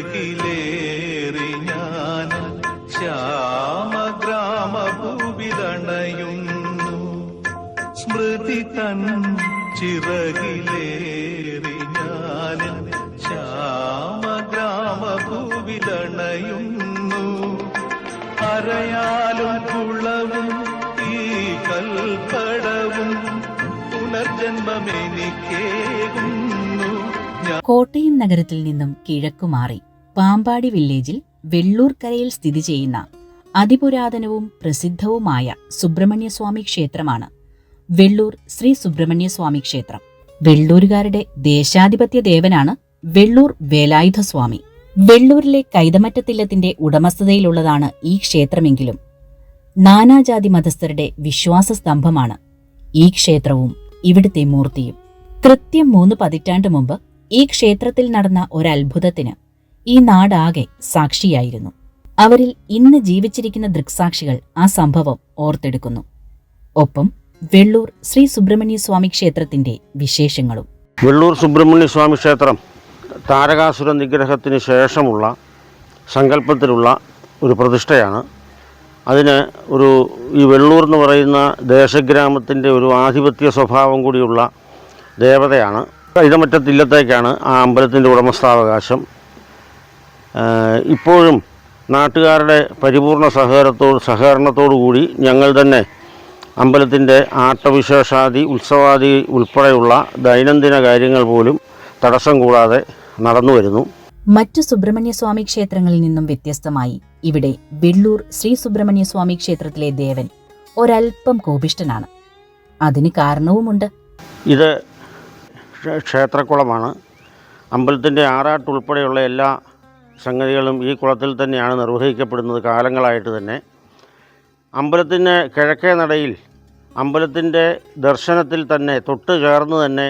ചിറകിലേറി ഞാൻ ശ്യാമഗ്രാമഭൂവിതണയുന്നു. സ്മൃതി തൻ ചിറകിലേറി ഞാൻ ശ്യാമഗ്രാമഭൂവിതണയുന്നു. അരയാലും കുളവും ഈ കൽപ്പടവും പുനർജന്മമെനിക്കേകുന്നു. കോട്ടയം നഗരത്തിൽ നിന്നും കിഴക്കുമാറി പാമ്പാടി വില്ലേജിൽ വെള്ളൂർക്കരയിൽ സ്ഥിതി ചെയ്യുന്ന അതിപുരാതനവും പ്രസിദ്ധവുമായ സുബ്രഹ്മണ്യസ്വാമി ക്ഷേത്രമാണ് വെള്ളൂർ ശ്രീ സുബ്രഹ്മണ്യസ്വാമി ക്ഷേത്രം. വെള്ളൂരുകാരുടെ ദേശാധിപത്യ ദേവനാണ് വെള്ളൂർ വേലായുധസ്വാമി. വെള്ളൂരിലെ കൈതമറ്റത്തില്ലത്തിന്റെ ഉടമസ്ഥതയിലുള്ളതാണ് ഈ ക്ഷേത്രമെങ്കിലും നാനാജാതി മതസ്ഥരുടെ വിശ്വാസ സ്തംഭമാണ് ഈ ക്ഷേത്രവും ഇവിടുത്തെ മൂർത്തിയും. കൃത്യം 3 പതിറ്റാണ്ട് മുമ്പ് ഈ ക്ഷേത്രത്തിൽ നടന്ന ഒരത്ഭുതത്തിന് ഈ നാടാകെ സാക്ഷിയായിരുന്നു. അവരിൽ ഇന്ന് ജീവിച്ചിരിക്കുന്ന ദൃക്സാക്ഷികൾ ആ സംഭവം ഓർത്തെടുക്കുന്നു. ഒപ്പം വെള്ളൂർ ശ്രീ സുബ്രഹ്മണ്യസ്വാമി ക്ഷേത്രത്തിന്റെ വിശേഷങ്ങളും. വെള്ളൂർ സുബ്രഹ്മണ്യസ്വാമി ക്ഷേത്രം താരകാസുര നിഗ്രഹത്തിന് ശേഷമുള്ള സങ്കല്പത്തിലുള്ള ഒരു പ്രതിഷ്ഠയാണ്. അതിന് ഈ വെള്ളൂർ എന്ന് പറയുന്ന ദേശഗ്രാമത്തിൻ്റെ ഒരു ആധിപത്യ സ്വഭാവം കൂടിയുള്ള ദേവതയാണ്. കൈതമറ്റത്തില്ലത്തേക്കാണ് ആ അമ്പലത്തിൻ്റെ ഉടമസ്ഥാവകാശം. ഇപ്പോഴും നാട്ടുകാരുടെ പരിപൂർണ സഹകരണത്തോടു കൂടി ഞങ്ങൾ തന്നെ അമ്പലത്തിൻ്റെ ആട്ടവിശേഷാദി ഉത്സവാദി ഉൾപ്പെടെയുള്ള ദൈനംദിന കാര്യങ്ങൾ പോലും തടസ്സം കൂടാതെ നടന്നു വരുന്നു. മറ്റു സുബ്രഹ്മണ്യസ്വാമി ക്ഷേത്രങ്ങളിൽ നിന്നും വ്യത്യസ്തമായി ഇവിടെ വെള്ളൂർ ശ്രീ സുബ്രഹ്മണ്യസ്വാമി ക്ഷേത്രത്തിലെ ദേവൻ ഒരൽപ്പം കോപിഷ്ഠനാണ്. അതിന് കാരണവുമുണ്ട്. ഇത് ക്ഷേത്രക്കുളമാണ്. അമ്പലത്തിൻ്റെ ആറാട്ടുൾപ്പെടെയുള്ള എല്ലാ സംഗതികളും ഈ കുളത്തിൽ തന്നെയാണ് നിർവഹിക്കപ്പെടുന്നത് കാലങ്ങളായിട്ട് തന്നെ. അമ്പലത്തിൻ്റെ കിഴക്കേ നടയിൽ അമ്പലത്തിൻ്റെ ദർശനത്തിൽ തന്നെ തൊട്ട് ചേർന്ന് തന്നെ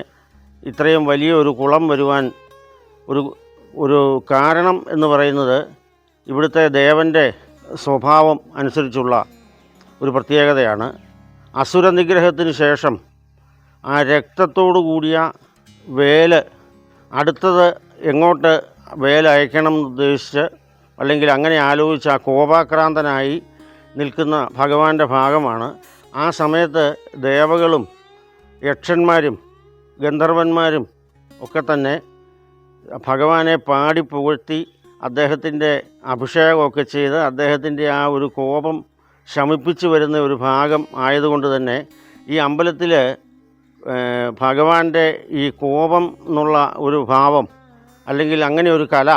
ഇത്രയും വലിയൊരു കുളം വരുവാൻ ഒരു കാരണം എന്ന് പറയുന്നത് ഇവിടുത്തെ ദേവൻ്റെ സ്വഭാവം അനുസരിച്ചുള്ള ഒരു പ്രത്യേകതയാണ്. അസുര നിഗ്രഹത്തിന് ശേഷം ആ രക്തത്തോടു കൂടിയ വേല് അടുത്തത് എങ്ങോട്ട് വേല അയക്കണം എന്നുദ്ദേശിച്ച് അല്ലെങ്കിൽ അങ്ങനെ ആലോചിച്ച് ആ കോപാക്രാന്തനായി നിൽക്കുന്ന ഭഗവാന്റെ ഭാഗമാണ്. ആ സമയത്ത് ദേവകളും യക്ഷന്മാരും ഗന്ധർവന്മാരും ഒക്കെ തന്നെ ഭഗവാനെ പാടി പുകഴ്ത്തി അദ്ദേഹത്തിൻ്റെ അഭിഷേകമൊക്കെ ചെയ്ത് അദ്ദേഹത്തിൻ്റെ ആ ഒരു കോപം ശമിപ്പിച്ചു വരുന്ന ഒരു ഭാഗം ആയതുകൊണ്ട് തന്നെ ഈ അമ്പലത്തിൽ ഭഗവാന്റെ ഈ കോപം എന്നുള്ള ഒരു ഭാവം അല്ലെങ്കിൽ അങ്ങനെ ഒരു കല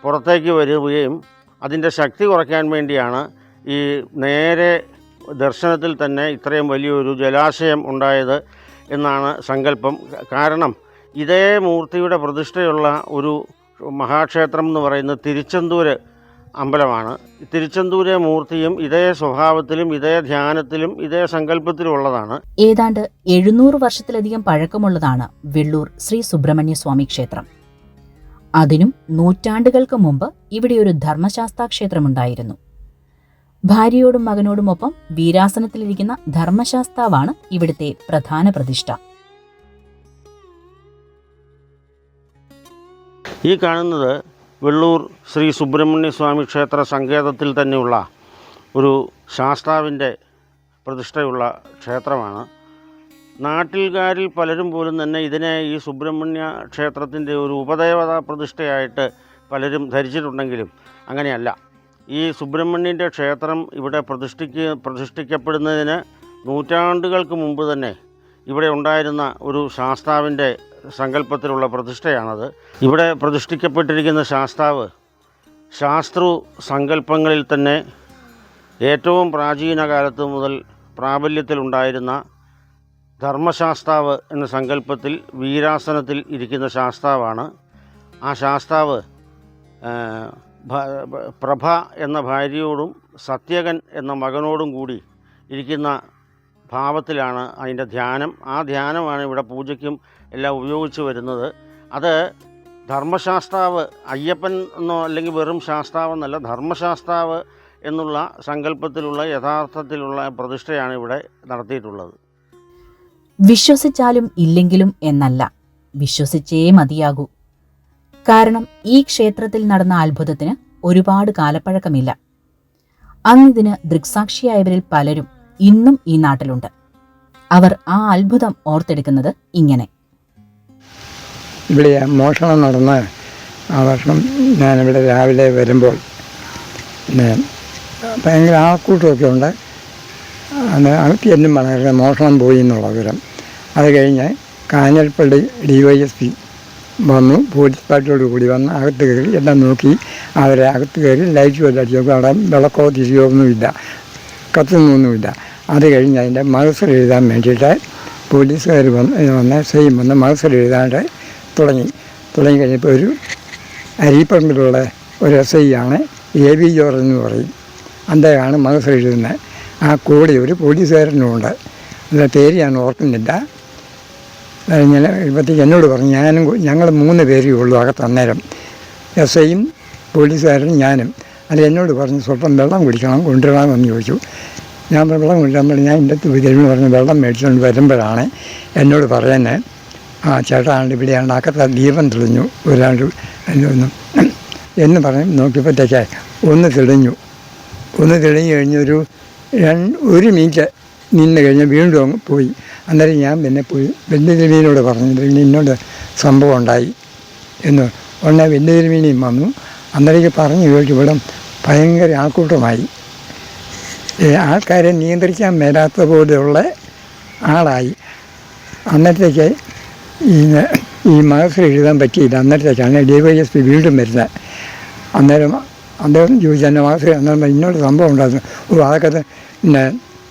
പുറത്തേക്ക് വരികയും അതിൻ്റെ ശക്തി കുറയ്ക്കാൻ വേണ്ടിയാണ് ഈ നേരെ ദർശനത്തിൽ തന്നെ ഇത്രയും വലിയൊരു ജലാശയം ഉണ്ടായത് എന്നാണ് സങ്കല്പം. കാരണം ഇതേ മൂർത്തിയുടെ പ്രതിഷ്ഠയുള്ള ഒരു മഹാക്ഷേത്രം എന്ന് പറയുന്നത് തിരുച്ചെന്തൂർ അമ്പലമാണ്. തിരുച്ചെന്തൂരെ മൂർത്തിയും ഇതേ സ്വഭാവത്തിലും ഇതേ ധ്യാനത്തിലും ഇതേ സങ്കല്പത്തിലുള്ളതാണ്. ഏതാണ്ട് 700 വർഷത്തിലധികം പഴക്കമുള്ളതാണ് വെള്ളൂർ ശ്രീ സുബ്രഹ്മണ്യസ്വാമി ക്ഷേത്രം. അതിനും നൂറ്റാണ്ടുകൾക്ക് മുമ്പ് ഇവിടെ ഒരു ധർമ്മശാസ്താ ക്ഷേത്രമുണ്ടായിരുന്നു. ഭാര്യയോടും മകനോടുമൊപ്പം വീരാസനത്തിലിരിക്കുന്ന ധർമ്മശാസ്താവാണ് ഇവിടുത്തെ പ്രധാന പ്രതിഷ്ഠ. ഈ കാണുന്നത് വെള്ളൂർ ശ്രീ സുബ്രഹ്മണ്യസ്വാമി ക്ഷേത്ര സങ്കേതത്തിൽ തന്നെയുള്ള ഒരു ശാസ്താവിൻ്റെ പ്രതിഷ്ഠയുള്ള ക്ഷേത്രമാണ്. നാട്ടിൽക്കാരിൽ പലരും പോലും തന്നെ ഇതിനെ ഈ സുബ്രഹ്മണ്യ ക്ഷേത്രത്തിൻ്റെ ഒരു ഉപദേവതാ പ്രതിഷ്ഠയായിട്ട് പലരും ധരിച്ചിട്ടുണ്ടെങ്കിലും അങ്ങനെയല്ല. ഈ സുബ്രഹ്മണ്യൻ്റെ ക്ഷേത്രം ഇവിടെ പ്രതിഷ്ഠിക്കപ്പെടുന്നതിന് നൂറ്റാണ്ടുകൾക്ക് മുമ്പ് തന്നെ ഇവിടെ ഉണ്ടായിരുന്ന ഒരു ശാസ്താവിൻ്റെ സങ്കല്പത്തിലുള്ള പ്രതിഷ്ഠയാണത്. ഇവിടെ പ്രതിഷ്ഠിക്കപ്പെട്ടിരിക്കുന്ന ശാസ്താവ് ശാസ്തൃ സങ്കല്പങ്ങളിൽ തന്നെ ഏറ്റവും പ്രാചീന കാലത്ത് മുതൽ പ്രാബല്യത്തിലുണ്ടായിരുന്ന ധർമ്മശാസ്താവ് എന്ന സങ്കല്പത്തിൽ വീരാസനത്തിൽ ഇരിക്കുന്ന ശാസ്താവാണ്. ആ ശാസ്താവ് പ്രഭ എന്ന ഭാര്യയോടും സത്യകൻ എന്ന മകനോടും കൂടി ഇരിക്കുന്ന ഭാവത്തിലാണ് അതിൻ്റെ ധ്യാനം. ആ ധ്യാനമാണ് ഇവിടെ പൂജയ്ക്കും എല്ലാം ഉപയോഗിച്ച് വരുന്നത്. അത് ധർമ്മശാസ്താവ്, അയ്യപ്പൻ എന്നോ അല്ലെങ്കിൽ വെറും ശാസ്താവെന്നല്ല, ധർമ്മശാസ്താവ് എന്നുള്ള സങ്കല്പത്തിലുള്ള യഥാർത്ഥത്തിലുള്ള പ്രതിഷ്ഠയാണ് ഇവിടെ നടത്തിയിട്ടുള്ളത്. വിശ്വസിച്ചാലും ഇല്ലെങ്കിലും എന്നല്ല, വിശ്വസിച്ചേ മതിയാകൂ. കാരണം ഈ ക്ഷേത്രത്തിൽ നടന്ന അത്ഭുതത്തിന് ഒരുപാട് കാലപ്പഴക്കമില്ല. അന്നിതിന് ദൃക്സാക്ഷിയായവരിൽ പലരും ഇന്നും ഈ നാട്ടിലുണ്ട്. അവർ ആ അത്ഭുതം ഓർത്തെടുക്കുന്നത് ഇങ്ങനെ. ഇവിടെ മോഷണം നടന്ന ആ വർഷം ഞാനിവിടെ രാവിലെ വരുമ്പോൾ ഭയങ്കര ആൾക്കൂട്ടമൊക്കെ ഉണ്ട്. എന്നും വളരെ മോഷണം പോയി എന്നുള്ള വിവരം. അത് കഴിഞ്ഞ് കാഞ്ഞിരപ്പള്ളി DYSP വന്നു. പോലീസ് പാർട്ടിയോട് കൂടി വന്ന് അകത്ത് കയറി എല്ലാം നോക്കി. അവരെ അകത്ത് കയറി ലൈറ്റ് വല്ല അടിച്ചു നോക്കും. അവിടെ വിളക്കോ തിരിയോ ഒന്നുമില്ല, കത്തുന്നൊന്നുമില്ല. അത് കഴിഞ്ഞ് അതിൻ്റെ മഹസർ എഴുതാൻ വേണ്ടിയിട്ട് പോലീസുകാർ വന്ന് സെയിം വന്ന് മഹസർ എഴുതാണ്ട് തുടങ്ങിക്കഴിഞ്ഞപ്പോൾ ഒരു അരീപ്പറമ്പിലുള്ള ഒരു SI ആണ് AB ജോർജ് എന്ന് പറയും. അദ്ദേഹമാണ് മഹസർ എഴുതുന്നത്. ആ കൂടെ ഒരു പോലീസുകാരനുമുണ്ട്. അതിൻ്റെ പേര് ഞാൻ ഓർക്കുന്നില്ല. ഇങ്ങനെ ഇപ്പോഴത്തേക്ക് എന്നോട് പറഞ്ഞു, ഞങ്ങൾ 3 പേരേ ഉള്ളൂ അകത്ത് അന്നേരം, SIയും പോലീസുകാരനും ഞാനും. അത് എന്നോട് പറഞ്ഞു സ്വല്പം വെള്ളം കുടിക്കണം, കൊണ്ടുവരാമെന്ന് ചോദിച്ചു. ഞാൻ വെള്ളം കൊണ്ടുവരാൻ പറഞ്ഞു. ഞാൻ എൻ്റെ അടുത്ത് തരുമെന്ന് പറഞ്ഞ് വെള്ളം മേടിച്ചുകൊണ്ട് വരുമ്പോഴാണ് എന്നോട് പറയുന്നത്, ചേട്ടാണ്ട് ഇവിടെയാണ് അകത്ത് ദീപം തെളിഞ്ഞു ഒരാണ്ട് എന്ന് പറഞ്ഞ് നോക്കിയപ്പോഴത്തേക്ക് ഒന്ന് തെളിഞ്ഞു കഴിഞ്ഞൊരു 1 മിനിറ്റ് നിന്ന് കഴിഞ്ഞ് വീണ്ടും അങ്ങ് പോയി. അന്നേരം ഞാൻ പിന്നെ പോയി വെല്ലുതിരുമീനോട് പറഞ്ഞു, പിന്നെ ഇന്നോട് സംഭവം ഉണ്ടായി എന്ന്. ഉടനെ വെല്ലുതിരുമീനിയും വന്നു. അന്നേരേക്ക് പറഞ്ഞു കേട്ടു ഇവിടെ ഭയങ്കര ആൾക്കൂട്ടമായി. ആൾക്കാരെ നിയന്ത്രിക്കാൻ മേലാത്ത പോലെയുള്ള ആളായി. അന്നേരത്തേക്ക് ഈ മഹസർ എഴുതാൻ പറ്റിയില്ല. അന്നേരത്തേക്കാണ് DYSP വീണ്ടും വരുന്നത്. അന്നേരം അദ്ദേഹം ചോദിച്ചു എന്നെ മഹസർ. അന്നേരം ഇന്നോട് സംഭവം ഉണ്ടായിരുന്നു. അതൊക്കെ പിന്നെ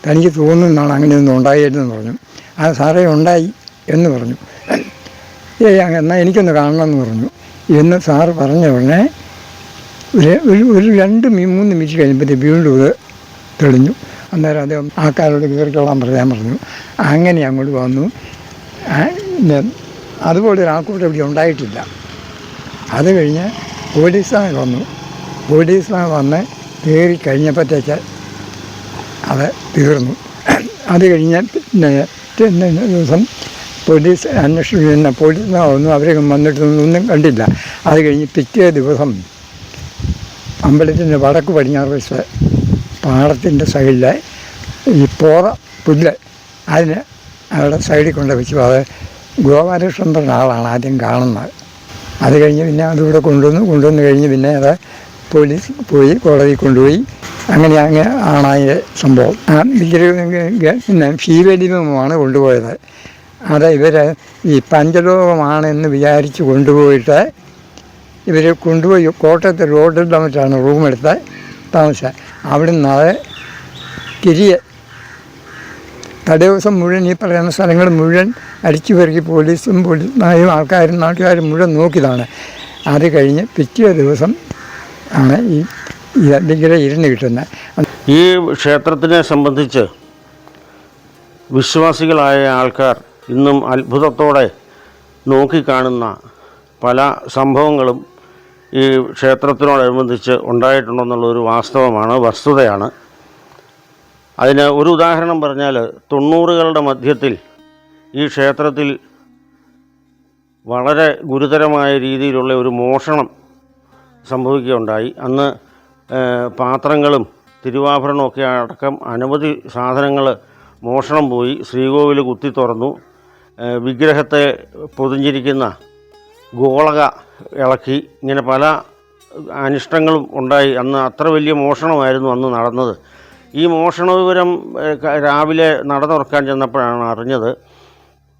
തനിക്ക് തോന്നുന്നതാണ് അങ്ങനെയൊന്നും ഉണ്ടായിരുന്നെന്ന് പറഞ്ഞു. സാറേ ഉണ്ടായി എന്ന് പറഞ്ഞു. എന്നാൽ എനിക്കൊന്ന് കാണണമെന്ന് പറഞ്ഞു എന്ന് സാറ് പറഞ്ഞ ഉടനെ ഒരു 2-3 മിനിറ്റ് കഴിഞ്ഞപ്പോഴത്തേക്ക് വീണ്ടും ഇത് തെളിഞ്ഞു. അന്നേരം അദ്ദേഹം ആൾക്കാരോട് കയറിക്കൊള്ളാൻ പറയാൻ പറഞ്ഞു. അങ്ങനെ അങ്ങോട്ട് വന്നു. അതുപോലെ ഒരു ആൾക്കൂട്ടം ഇവിടെ ഉണ്ടായിട്ടില്ല. അത് കഴിഞ്ഞ് പോലീസുകാർ വന്നു. പോലീസുകാർ വന്ന് കയറി കഴിഞ്ഞപ്പോഴത്തേക്ക് അത് തീർന്നു. അത് കഴിഞ്ഞ് പിന്നെ ദിവസം പോലീസ് അന്വേഷണം പോലീസുകാരൊന്നും അവരെ വന്നിട്ടൊന്നും കണ്ടില്ല. അത് കഴിഞ്ഞ് പിറ്റേ ദിവസം അമ്പലത്തിൻ്റെ വടക്ക് പടിഞ്ഞാറ് വശത്ത് പാടത്തിൻ്റെ സൈഡിൽ ഈ പുല്ല് അതിന് അവിടെ സൈഡിൽ കൊണ്ട് വെച്ചു. അത് ഗോപാലകൃഷ്ണൻ പറഞ്ഞ ആളാണ് ആദ്യം കാണുന്നത്. അത് കഴിഞ്ഞ് പിന്നെ അതിവിടെ കൊണ്ടുവന്ന് കഴിഞ്ഞ് പിന്നെ അത് പോലീസ് പോയി കോടതിയിൽ കൊണ്ടുപോയി. അങ്ങനെ ആണ് അതിൻ്റെ സംഭവം. പിന്നെ ശീവലിംഗമാണ് കൊണ്ടുപോയത്. അത് ഇവർ ഈ പഞ്ചലോകമാണെന്ന് വിചാരിച്ച് കൊണ്ടുപോയിട്ട് ഇവർ കൊണ്ടുപോയി കോട്ടയത്തെ റോഡിൽ മറ്റാണ് റൂമെടുത്ത് താമസിച്ചത്. അവിടെ നിന്ന് അത് തിരികെ തലേദിവസം മുഴുവൻ ഈ പറയുന്ന സ്ഥലങ്ങൾ മുഴുവൻ അടിച്ചു പെറുക്കി പോലീസും ആൾക്കാരും നാട്ടുകാരും മുഴുവൻ നോക്കിയതാണ്. അത് കഴിഞ്ഞ് പിറ്റേ ദിവസം ആണ് ഈ വിഗ്രഹം ഇരുന്ന് കിട്ടുന്നത്. ഈ ക്ഷേത്രത്തിനെ സംബന്ധിച്ച് വിശ്വാസികളായ ആൾക്കാർ ഇന്നും അത്ഭുതത്തോടെ നോക്കിക്കാണുന്ന പല സംഭവങ്ങളും ഈ ക്ഷേത്രത്തിനോടനുബന്ധിച്ച് ഉണ്ടായിട്ടുണ്ടെന്നുള്ളൊരു വസ്തുതയാണ്. അതിന് ഒരു ഉദാഹരണം പറഞ്ഞാൽ 90കളുടെ മധ്യത്തിൽ ഈ ക്ഷേത്രത്തിൽ വളരെ ഗുരുതരമായ രീതിയിലുള്ള ഒരു മോഷണം സംഭവിക്കുകയുണ്ടായി. അന്ന് പാത്രങ്ങളും തിരുവാഭരണമൊക്കെ അടക്കം അനവധി സാധനങ്ങൾ മോഷണം പോയി. ശ്രീകോവിൽ കുത്തി തുറന്നു. വിഗ്രഹത്തെ പൊതിഞ്ഞിരിക്കുന്ന ഗോളക ഇളക്കി. ഇങ്ങനെ പല അനിഷ്ടങ്ങളും ഉണ്ടായി. അന്ന് അത്ര വലിയ മോഷണമായിരുന്നു അന്ന് നടന്നത്. ഈ മോഷണ വിവരം രാവിലെ നട തുറക്കാൻ ചെന്നപ്പോഴാണ് അറിഞ്ഞത്.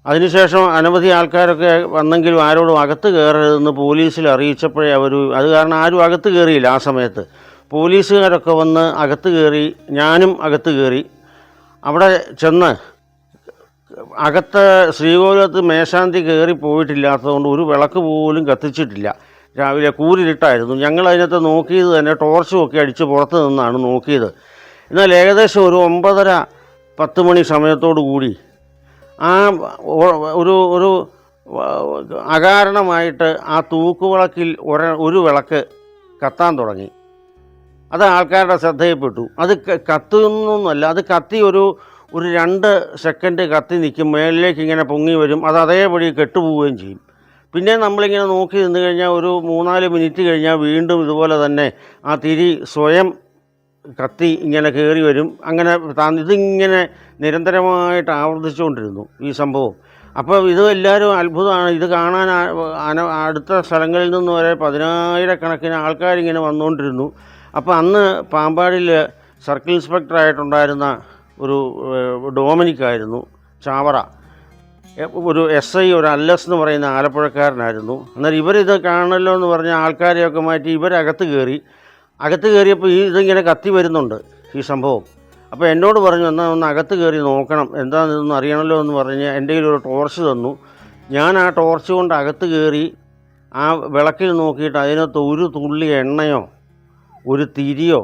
അതിനുശേഷം അനവധി ആൾക്കാരൊക്കെ വന്നെങ്കിലും ആരോടും അകത്ത് കയറരുതെന്ന് പോലീസിൽ അറിയിച്ചപ്പോഴേ അത് കാരണം ആരും അകത്ത് കയറിയില്ല. ആ സമയത്ത് പോലീസുകാരൊക്കെ വന്ന് അകത്ത് കയറി. ഞാനും അകത്ത് കയറി. അവിടെ ചെന്ന് അകത്ത് ശ്രീകോവിലത്ത് മേശാന്തി കയറി പോയിട്ടില്ലാത്തതുകൊണ്ട് ഒരു വിളക്ക് പോലും കത്തിച്ചിട്ടില്ല. രാവിലെ കൂരിരുട്ടായിരുന്നു. ഞങ്ങൾ അതിനകത്ത് നോക്കിയത് തന്നെ ടോർച്ചും ഒക്കെ അടിച്ച് പുറത്ത് നിന്നാണ് നോക്കിയത്. എന്നാൽ ഏകദേശം ഒരു 9:30-10 മണി സമയത്തോടു കൂടി ആ ഒരു അകാരണമായിട്ട് ആ തൂക്കുവിളക്കിൽ ഒരു വിളക്ക് കത്താൻ തുടങ്ങി. അത് ആൾക്കാരുടെ ശ്രദ്ധയിൽപ്പെട്ടു. അത് കത്തുന്നൊന്നുമല്ല, അത് കത്തി ഒരു 2 സെക്കൻഡ് കത്തി നിൽക്കും. മേളിലേക്ക് ഇങ്ങനെ പൊങ്ങി വരും. അത് അതേപടി കെട്ടുപോവുകയും ചെയ്യും. പിന്നെ നമ്മളിങ്ങനെ നോക്കി നിന്ന് കഴിഞ്ഞാൽ ഒരു 3-4 മിനിറ്റ് കഴിഞ്ഞാൽ വീണ്ടും ഇതുപോലെ തന്നെ ആ തിരി സ്വയം കത്തി ഇങ്ങനെ കയറി വരും. അങ്ങനെ ഇതിങ്ങനെ നിരന്തരമായിട്ട് ആവർത്തിച്ചുകൊണ്ടിരുന്നു ഈ സംഭവം. അപ്പോൾ ഇത് എല്ലാവരും അത്ഭുതമാണ്. ഇത് കാണാൻ അടുത്ത സ്ഥലങ്ങളിൽ നിന്ന് വരെ 10,000-കണക്കിന് ആൾക്കാരിങ്ങനെ വന്നുകൊണ്ടിരുന്നു. അപ്പോൾ അന്ന് പാമ്പാടിയിൽ സർക്കിൾ ഇൻസ്പെക്ടറായിട്ടുണ്ടായിരുന്ന ഒരു ഡൊമിനിക്കായിരുന്നു ചാവറ. ഒരു SI, ഒരു അല്ലസ് എന്ന് പറയുന്ന ആലപ്പുഴക്കാരനായിരുന്നു. അന്നേരം ഇവരിത് കാണണമല്ലോ എന്ന് പറഞ്ഞ ആൾക്കാരെയൊക്കെ മാറ്റി ഇവരകത്ത് കയറിയപ്പോൾ ഇതിങ്ങനെ കത്തി വരുന്നുണ്ട് ഈ സംഭവം. അപ്പോൾ എന്നോട് പറഞ്ഞു, എന്നാൽ ഒന്ന് അകത്ത് കയറി നോക്കണം, എന്താണെന്ന് അറിയണമല്ലോ എന്ന് പറഞ്ഞ് എൻ്റെ കയ്യിൽ ഒരു ടോർച്ച് തന്നു. ഞാൻ ആ ടോർച്ച് കൊണ്ട് അകത്ത് കയറി ആ വിളക്കിൽ നോക്കിയിട്ട് അതിനകത്ത് ഒരു തുള്ളി എണ്ണയോ ഒരു തിരിയോ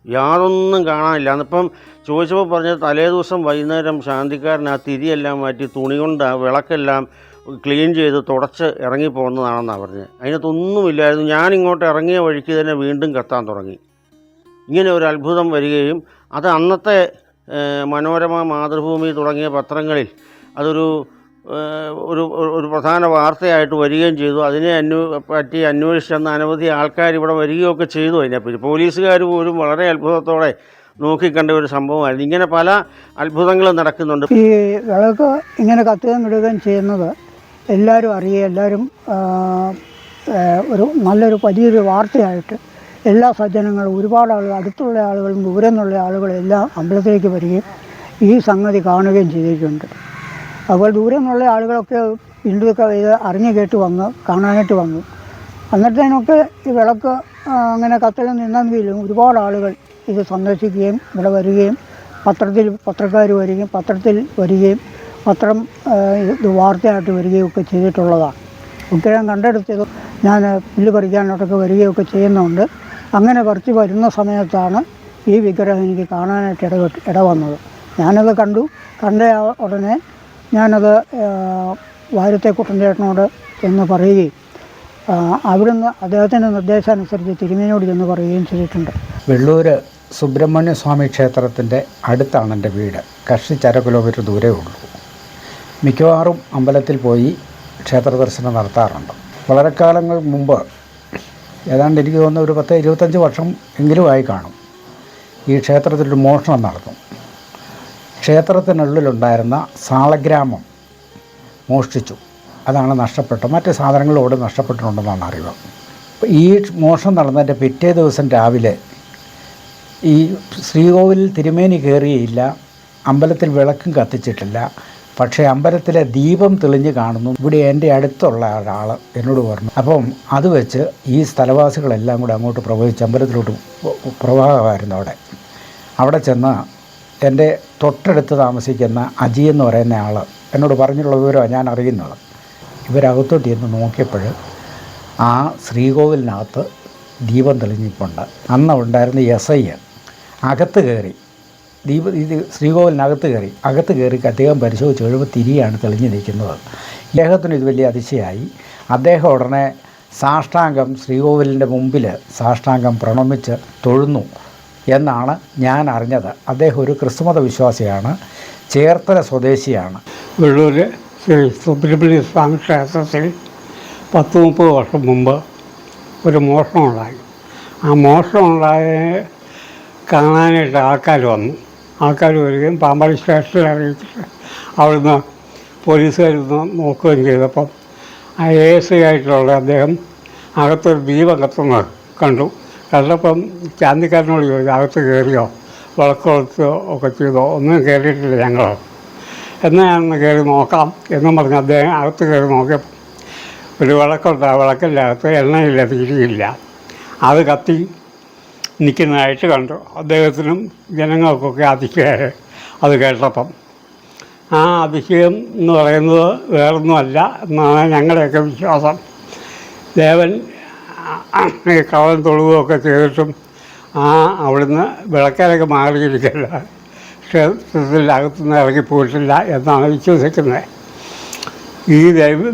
യാതൊന്നും കാണാനില്ല. അന്നിപ്പം ചോദിച്ചപ്പോൾ പറഞ്ഞത് തലേദിവസം വൈകുന്നേരം ശാന്തിക്കാരൻ ആ തിരിയെല്ലാം മാറ്റി തുണി കൊണ്ട് ആ വിളക്കെല്ലാം ക്ലീൻ ചെയ്ത് തുടച്ച് ഇറങ്ങിപ്പോകുന്നതാണെന്നാണ് പറഞ്ഞത്. അതിനകത്തൊന്നുമില്ലായിരുന്നു. ഞാനിങ്ങോട്ട് ഇറങ്ങിയ വഴിക്ക് തന്നെ വീണ്ടും കത്താൻ തുടങ്ങി. ഇങ്ങനെ ഒരു അത്ഭുതം വരികയും അത് അന്നത്തെ മനോരമ, മാതൃഭൂമി തുടങ്ങിയ പത്രങ്ങളിൽ അതൊരു ഒരു പ്രധാന വാർത്തയായിട്ട് വരികയും ചെയ്തു. അതിനെ പറ്റി അന്വേഷിച്ചെന്ന അനവധി ആൾക്കാർ ഇവിടെ വരികയൊക്കെ ചെയ്തു. അതിനെപ്പറ്റി പോലീസുകാർ പോലും വളരെ അത്ഭുതത്തോടെ നോക്കിക്കണ്ട ഒരു സംഭവമായിരുന്നു. ഇങ്ങനെ പല അത്ഭുതങ്ങളും നടക്കുന്നുണ്ട്. ഈ വിളക്ക് ഇങ്ങനെ കത്തുകയും കിടുകയും ചെയ്യുന്നത് എല്ലാവരും അറിയുക, എല്ലാവരും നല്ലൊരു വലിയൊരു വാർത്തയായിട്ട് എല്ലാ സജ്ജനങ്ങളും, ഒരുപാട് ആളുകൾ, അടുത്തുള്ള ആളുകളും ദൂരെ നിന്നുള്ള ആളുകളും എല്ലാം അമ്പലത്തിലേക്ക് വരികയും ഈ സംഗതി കാണുകയും ചെയ്തിട്ടുണ്ട്. അതുപോലെ ദൂരെ നിന്നുള്ള ആളുകളൊക്കെ ഹിന്ദുക്കൾ ഇത് അറിഞ്ഞു കേട്ട് വന്ന് കാണാനായിട്ട് വന്നു. അന്നത്തേനൊക്കെ ഈ വിളക്ക് അങ്ങനെ കത്തൽ നിന്നെങ്കിലും ഒരുപാട് ആളുകൾ ഇത് സന്ദർശിക്കുകയും ഇവിടെ വരികയും പത്രക്കാർ വരികയും പത്രത്തിൽ വരികയും പത്രം ഇത് വാർത്തയായിട്ട് വരികയും ഒക്കെ ചെയ്തിട്ടുള്ളതാണ്. വിഗ്രഹം കണ്ടെടുത്തത് ഞാൻ പുല്ല് പറിക്കാനോട്ടൊക്കെ വരികയൊക്കെ ചെയ്യുന്നുണ്ട്. അങ്ങനെ പറിച്ച് വരുന്ന സമയത്താണ് ഈ വിഗ്രഹം എനിക്ക് കാണാനായിട്ട് ഇടവന്നത്. ഞാനത് കണ്ട ഉടനെ ഞാനത് വാര്യത്തെ കുട്ടൻചേട്ടനോട് ചെന്ന് പറയുകയും അവിടുന്ന് അദ്ദേഹത്തിൻ്റെ നിർദ്ദേശാനുസരിച്ച് തിരുമേനിയോട് ചെന്ന് പറയുകയും ചെയ്തിട്ടുണ്ട്. വെള്ളൂർ സുബ്രഹ്മണ്യ സ്വാമി ക്ഷേത്രത്തിൻ്റെ അടുത്താണ് എൻ്റെ വീട്. കഷ്ടിച്ച് 1/2 കിലോമീറ്റർ ദൂരമേ ഉള്ളൂ. മിക്കവാറും അമ്പലത്തിൽ പോയി ക്ഷേത്ര ദർശനം നടത്താറുണ്ട്. വളരെ കാലങ്ങൾ മുമ്പ്, ഏതാണ്ട് എനിക്ക് തോന്നുന്ന ഒരു 10-25 വർഷം എങ്കിലുമായി കാണും, ഈ ക്ഷേത്രത്തിലൊരു മോഷണം നടന്നു. ക്ഷേത്രത്തിനുള്ളിലുണ്ടായിരുന്ന സാളഗ്രാമം മോഷ്ടിച്ചു. അതാണ് നഷ്ടപ്പെട്ടത്. മറ്റ് സാധനങ്ങളോട് നഷ്ടപ്പെട്ടിട്ടുണ്ടെന്നാണ് അറിവ്. ഈ മോഷണം നടന്നതിൻ്റെ പിറ്റേ ദിവസം രാവിലെ ഈ ശ്രീകോവിലിൽ തിരുമേനി കയറിയില്ല, അമ്പലത്തിൽ വിളക്കും കത്തിച്ചിട്ടില്ല. പക്ഷേ അമ്പലത്തിലെ ദീപം തെളിഞ്ഞ് കാണുന്നു. ഇവിടെ എൻ്റെ അടുത്തുള്ള ഒരാൾ എന്നോട് പറഞ്ഞു. അപ്പം അത് വെച്ച് ഈ സ്ഥലവാസികളെല്ലാം കൂടെ അങ്ങോട്ട് പ്രവഹിച്ച് അമ്പലത്തിലോട്ട് പ്രവാഹമായിരുന്നു. അവിടെ ചെന്ന് എൻ്റെ തൊട്ടടുത്ത് താമസിക്കുന്ന അജി എന്ന് പറയുന്ന ആൾ എന്നോട് പറഞ്ഞിട്ടുള്ള വിവരമാണ് ഞാൻ അറിയുന്നത്. ഇവരകത്തോട്ട് ചെന്ന് നോക്കിയപ്പോൾ ആ ശ്രീകോവിലിനകത്ത് ദീപം തെളിഞ്ഞിപ്പുണ്ട്. അന്ന് ഉണ്ടായിരുന്ന SI അകത്ത് കയറി ഇത് ശ്രീകോവിലിനകത്ത് കയറി അദ്ദേഹം പരിശോധിച്ച് കഴിയുമ്പോൾ തിരിയാണ് തെളിഞ്ഞ് നിൽക്കുന്നത്. അദ്ദേഹത്തിന് ഇത് വലിയ അതിശയായി. അദ്ദേഹം ഉടനെ സാഷ്ടാംഗം ശ്രീകോവിലിൻ്റെ മുമ്പിൽ സാഷ്ടാംഗം പ്രണമിച്ച് തൊഴുന്നു എന്നാണ് ഞാൻ അറിഞ്ഞത്. അദ്ദേഹം ഒരു ക്രിസ്തുമത വിശ്വാസിയാണ്, ചേർത്തല സ്വദേശിയാണ്. വെള്ളൂർ ശ്രീ സുബ്രഹ്മണ്യ സ്വാമി ക്ഷേത്രത്തിൽ 10-30 വർഷം മുമ്പ് ഒരു മോഷണമുണ്ടായി. ആ മോഷണമുണ്ടായ കാണാനായിട്ട് ആൾക്കാർ വരികയും പാമ്പാടി സ്റ്റേഷനിൽ അറിയിച്ചിട്ട് അവിടുന്ന് പോലീസുകാർ നോക്കുകയും ചെയ്തപ്പം ആ ASI ആയിട്ടുള്ള അദ്ദേഹം അകത്തൊരു ദീപം കത്തുന്നത് കണ്ടപ്പം ചാന്തിക്കാരനോട് ചോദിച്ചു, അകത്ത് കയറിയോ, വിളക്കൊളുത്തോ ഒക്കെ ചെയ്തോ? ഒന്നും കയറിയിട്ടില്ല ഞങ്ങൾ. എന്നാൽ ഞാനൊന്ന് കയറി നോക്കാം എന്നും പറഞ്ഞ് അദ്ദേഹം അകത്ത് കയറി നോക്കിയപ്പോൾ ഒരു വിളക്കുണ്ട്. ആ വിളക്കിൻ്റെ അകത്ത് എണ്ണയില്ല, തിരിയില്ല. അത് കത്തി നിൽക്കുന്നതായിട്ട് കണ്ടു. അദ്ദേഹത്തിനും ജനങ്ങൾക്കൊക്കെ അതിശയമായി അത് കേട്ടപ്പം. ആ അതിശയം എന്ന് പറയുന്നത് വേറൊന്നുമല്ല എന്നാണ് ഞങ്ങളുടെയൊക്കെ വിശ്വാസം. ദേവൻ കവൻ തൊഴുകയൊക്കെ ചെയ്തിട്ടും അവിടുന്ന് വിളക്കാരൊക്കെ മാറിയിരിക്കില്ല, ക്ഷേത്രത്തിൽ അകത്തുനിന്ന് ഇറങ്ങിപ്പോയിട്ടില്ല എന്നാണ് വിശ്വസിക്കുന്നത്. ഈ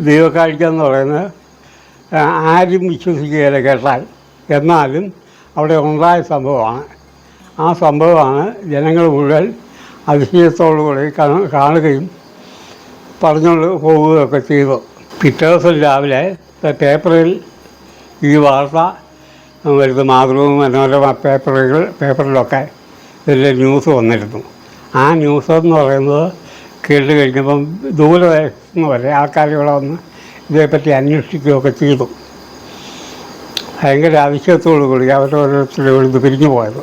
ദൈവക്കാഴ്ച എന്ന് പറയുന്നത് ആരും വിശ്വസിക്കുകയില്ല കേട്ടാൽ. എന്നാലും അവിടെ ഉണ്ടായ സംഭവമാണ്. ആ സംഭവമാണ് ജനങ്ങൾ മുഴുവൻ അതിശയത്തോടുകൂടി കാണുകയും പറഞ്ഞുകൊണ്ട് പോവുകയൊക്കെ ചെയ്തു. പിറ്റേ ദിവസം രാവിലെ പേപ്പറിൽ ഈ വാർത്ത വരുന്ന മാതൃഭൂമി, മനോരമ പേപ്പറിലൊക്കെ ഇതിൻ്റെ ന്യൂസ് വന്നിരുന്നു. ആ ന്യൂസ് എന്ന് പറയുന്നത് കേട്ട് കഴിഞ്ഞപ്പം ദൂരദേശത്ത് വരെ ആൾക്കാർ ഇവിടെ വന്ന് ഇതേപ്പറ്റി അന്വേഷിക്കുകയൊക്കെ ചെയ്തു. ഭയങ്കര ആവശ്യത്തോടു കൂടി അവരോരോരുത്തരും ഇവിടുന്ന് പിരിഞ്ഞു പോയത്.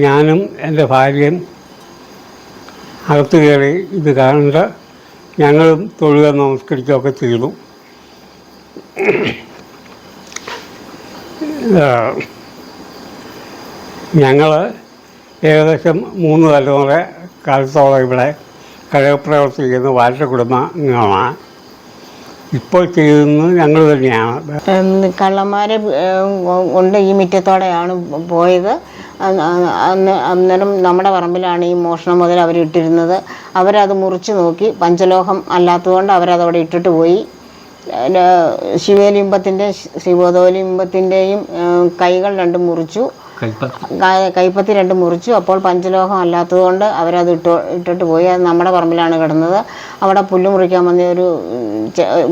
ഞാനും എൻ്റെ ഭാര്യയും അകത്ത് കയറി ഇത് കണ്ട് ഞങ്ങളും തൊഴുക നമസ്കരിക്കുകയൊക്കെ ചെയ്തു. ഞങ്ങൾ ഏകദേശം 3 തലമുറ കാലത്തോളം ഇവിടെ കഴകപ്രവർത്തിക്കുന്ന വാഴ്ച കുടുംബങ്ങളാണ്. ഇപ്പോൾ ചെയ്യുന്നത് ഞങ്ങൾ തന്നെയാണ്. കള്ളന്മാരെ കൊണ്ട് ഈ മുറ്റത്തോടെയാണ് പോയത്. അന്നേരം നമ്മുടെ പറമ്പിലാണ് ഈ മോഷണം മുതൽ അവരിട്ടിരുന്നത്. അവരത് മുറിച്ച് നോക്കി, പഞ്ചലോഹം അല്ലാത്തതുകൊണ്ട് അവരതവിടെ ഇട്ടിട്ട് പോയി. ശിവോദോലിംബത്തിൻ്റെയും കൈകൾ 2 മുറിച്ചു, കൈപ്പത്തി 2 മുറിച്ചു. അപ്പോൾ പഞ്ചലോഹം അല്ലാത്തതുകൊണ്ട് അവരത് ഇട്ടിട്ട് പോയി. അത് നമ്മുടെ പറമ്പിലാണ് കിടന്നത്. അവിടെ പുല്ല് മുറിക്കാൻ വന്ന ഒരു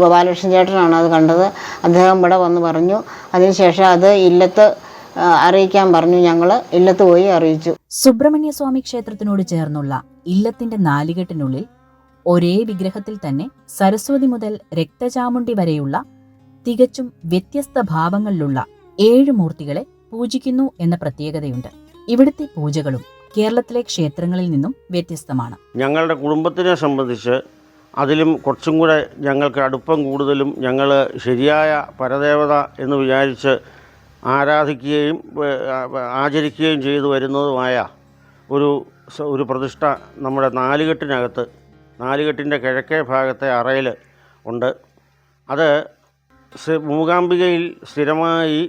ഗോപാലകൃഷ്ണൻ ചേട്ടനാണ് അത് കണ്ടത്. അദ്ദേഹം ഇവിടെ വന്ന് പറഞ്ഞു. അതിനുശേഷം അത് ഇല്ലത്ത് അറിയിക്കാൻ പറഞ്ഞു. ഞങ്ങൾ ഇല്ലത്ത് പോയി അറിയിച്ചു. സുബ്രഹ്മണ്യസ്വാമി ക്ഷേത്രത്തിനോട് ചേർന്നുള്ള ഇല്ലത്തിന്റെ നാലുകെട്ടിനുള്ളിൽ ഒരേ വിഗ്രഹത്തിൽ തന്നെ സരസ്വതി മുതൽ രക്തചാമുണ്ഡി വരെയുള്ള തികച്ചും വ്യത്യസ്ത ഭാവങ്ങളിലുള്ള 7 മൂർത്തികളെ പൂജിക്കുന്നു എന്ന പ്രത്യേകതയുണ്ട്. ഇവിടുത്തെ പൂജകളും കേരളത്തിലെ ക്ഷേത്രങ്ങളിൽ നിന്നും വ്യത്യസ്തമാണ്. ഞങ്ങളുടെ കുടുംബത്തിനെ സംബന്ധിച്ച് അതിലും കുറച്ചും കൂടെ ഞങ്ങൾക്ക് അടുപ്പം കൂടുതലും ഞങ്ങൾ ശരിയായ പരദേവത എന്ന് വിചാരിച്ച് ആരാധിക്കുകയും ആചരിക്കുകയും ചെയ്തു വരുന്നതുമായ ഒരു പ്രതിഷ്ഠ നമ്മുടെ നാലുകെട്ടിൻ്റെ കിഴക്കേ ഭാഗത്തെ അറയിൽ ഉണ്ട്. അത് മൂകാംബികയിൽ സ്ഥിരമായി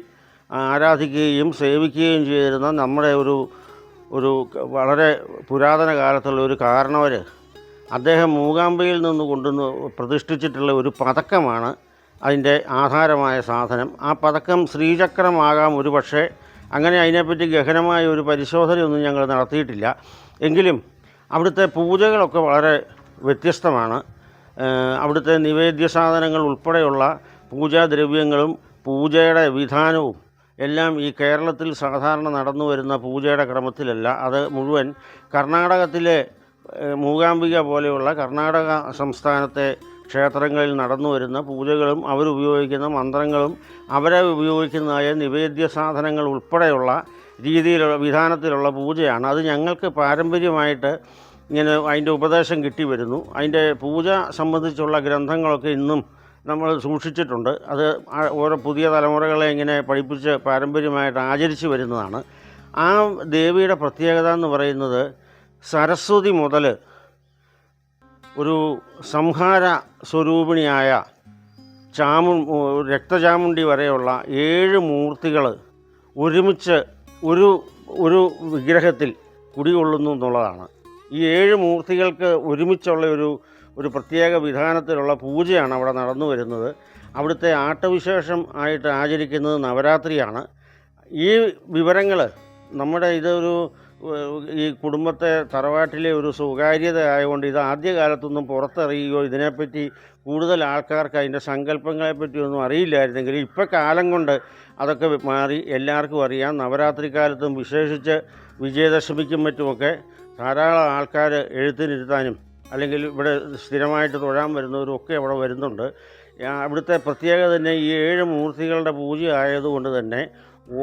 ആരാധിക്കുകയും സേവിക്കുകയും ചെയ്തിരുന്ന നമ്മുടെ ഒരു വളരെ പുരാതന കാലത്തുള്ള ഒരു കാരണവർ അദ്ദേഹം മൂകാംബികയിൽ നിന്ന് കൊണ്ടുവന്ന് പ്രതിഷ്ഠിച്ചിട്ടുള്ള ഒരു പതക്കമാണ് അതിൻ്റെ ആധാരമായ സാധനം. ആ പതക്കം ശ്രീചക്രമാകാം ഒരു പക്ഷേ. അങ്ങനെ അതിനെപ്പറ്റി ഗഹനമായ ഒരു പരിശോധനയൊന്നും ഞങ്ങൾ നടത്തിയിട്ടില്ല. എങ്കിലും അവിടുത്തെ പൂജകളൊക്കെ വളരെ വ്യത്യസ്തമാണ്. അവിടുത്തെ നിവേദ്യ സാധനങ്ങൾ ഉൾപ്പെടെയുള്ള പൂജാദ്രവ്യങ്ങളും പൂജയുടെ വിധാനവും എല്ലാം ഈ കേരളത്തിൽ സാധാരണ നടന്നു വരുന്ന പൂജയുടെ ക്രമത്തിലല്ല. അത് മുഴുവൻ കർണാടകത്തിലെ മൂകാംബിക പോലെയുള്ള കർണാടക സംസ്ഥാനത്തെ ക്ഷേത്രങ്ങളിൽ നടന്നു വരുന്ന പൂജകളും അവരുപയോഗിക്കുന്ന മന്ത്രങ്ങളും അവരെ ഉപയോഗിക്കുന്നതായ നിവേദ്യ സാധനങ്ങൾ ഉൾപ്പെടെയുള്ള രീതിയിലുള്ള വിധാനത്തിലുള്ള പൂജയാണ്. അത് ഞങ്ങൾക്ക് പാരമ്പര്യമായിട്ട് ഇങ്ങനെ അതിൻ്റെ ഉപദേശം കിട്ടി വരുന്നു. അതിൻ്റെ പൂജ സംബന്ധിച്ചുള്ള ഗ്രന്ഥങ്ങളൊക്കെ ഇന്നും നമ്മൾ സൂക്ഷിച്ചിട്ടുണ്ട്. അത് ഓരോ പുതിയ തലമുറകളെ ഇങ്ങനെ പഠിപ്പിച്ച് പാരമ്പര്യമായിട്ട് ആചരിച്ചു വരുന്നതാണ്. ആ ദേവിയുടെ പ്രത്യേകത എന്ന് പറയുന്നത് സരസ്വതി മുതൽ ഒരു സംഹാര സ്വരൂപിണിയായ രക്തചാമുണ്ഡി വരെയുള്ള 7 മൂർത്തികൾ ഒരുമിച്ച് ഒരു വിഗ്രഹത്തിൽ കുടികൊള്ളുന്നു എന്നുള്ളതാണ്. ഈ 7 മൂർത്തികൾക്ക് ഒരുമിച്ചുള്ള ഒരു പ്രത്യേക വിധാനത്തിലുള്ള പൂജയാണ് അവിടെ നടന്നു വരുന്നത്. അവിടുത്തെ ആട്ടവിശേഷം ആയിട്ട് ആചരിക്കുന്നത് നവരാത്രിയാണ്. ഈ വിവരങ്ങൾ നമ്മുടെ ഈ കുടുംബത്തെ തറവാട്ടിലെ ഒരു സ്വകാര്യത ആയതുകൊണ്ട് ഇത് ആദ്യകാലത്തൊന്നും പുറത്തറിയുകയോ ഇതിനെപ്പറ്റി കൂടുതൽ ആൾക്കാർക്ക് അതിൻ്റെ സങ്കല്പങ്ങളെപ്പറ്റിയൊന്നും അറിയില്ലായിരുന്നെങ്കിൽ ഇപ്പോൾ കാലം കൊണ്ട് അതൊക്കെ മാറി എല്ലാവർക്കും അറിയാം. നവരാത്രി കാലത്തും വിശേഷിച്ച് വിജയദശമിക്കും മറ്റുമൊക്കെ ധാരാളം ആൾക്കാർ എഴുത്തിനിരുത്താനും അല്ലെങ്കിൽ ഇവിടെ സ്ഥിരമായിട്ട് തൊഴാൻ വരുന്നവരും ഒക്കെ അവിടെ വരുന്നുണ്ട്. അവിടുത്തെ പ്രത്യേകത തന്നെ ഈ 7 മൂർത്തികളുടെ പൂജ ആയതുകൊണ്ട് തന്നെ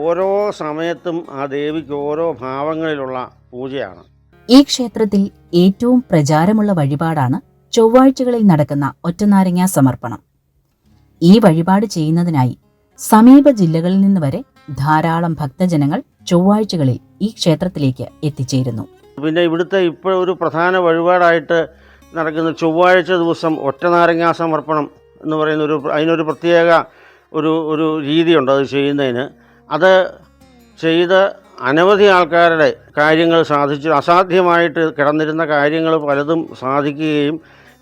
ഓരോ സമയത്തും ആ ദേവിക്ക് ഓരോ ഭാവങ്ങളിലുള്ള പൂജയാണ്. ഈ ക്ഷേത്രത്തിൽ ഏറ്റവും പ്രചാരമുള്ള വഴിപാടാണ് ചൊവ്വാഴ്ചകളിൽ നടക്കുന്ന ഒറ്റനാരങ്ങ സമർപ്പണം. ഈ വഴിപാട് ചെയ്യുന്നതിനായി സമീപ ജില്ലകളിൽ നിന്ന് വരെ ധാരാളം ഭക്തജനങ്ങൾ ചൊവ്വാഴ്ചകളിൽ ഈ ക്ഷേത്രത്തിലേക്ക് എത്തിച്ചേരുന്നു. പിന്നെ ഇവിടുത്തെ ഇപ്പോൾ ഒരു പ്രധാന വഴിപാടായിട്ട് നടക്കുന്ന ചൊവ്വാഴ്ച ദിവസം ഒറ്റനാരങ്ങ സമർപ്പണം എന്ന് പറയുന്ന അതിനൊരു പ്രത്യേക ഒരു രീതിയുണ്ട് അത് ചെയ്യുന്നതിന്. അത് ചെയ്ത് അനവധി ആൾക്കാരുടെ കാര്യങ്ങൾ അസാധ്യമായിട്ട് കിടന്നിരുന്ന കാര്യങ്ങൾ പലതും സാധിക്കുകയും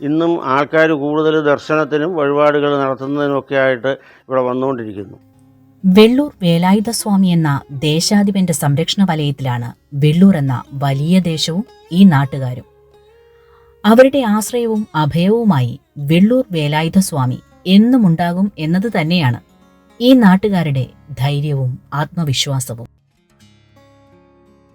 ഇന്നും ആൾക്കാർ കൂടുതൽ ദർശനത്തിനും വഴിപാടുകൾ നടത്തുന്നതിനുമൊക്കെ ആയിട്ട് ഇവിടെ വന്നുകൊണ്ടിരിക്കുന്നു. വെള്ളൂർ വേലായുധസ്വാമി എന്ന ദേശാധിപന്റെ സംരക്ഷണ വലയത്തിലാണ് വെള്ളൂർ എന്ന വലിയ ദേശവും ഈ നാട്ടുകാരും. അവരുടെ ആശ്രയവും അഭയവുമായി വെള്ളൂർ വേലായുധസ്വാമി എന്നുമുണ്ടാകും എന്നത് തന്നെയാണ് ഈ നാട്ടുകാരുടെ ധൈര്യവും ആത്മവിശ്വാസവും.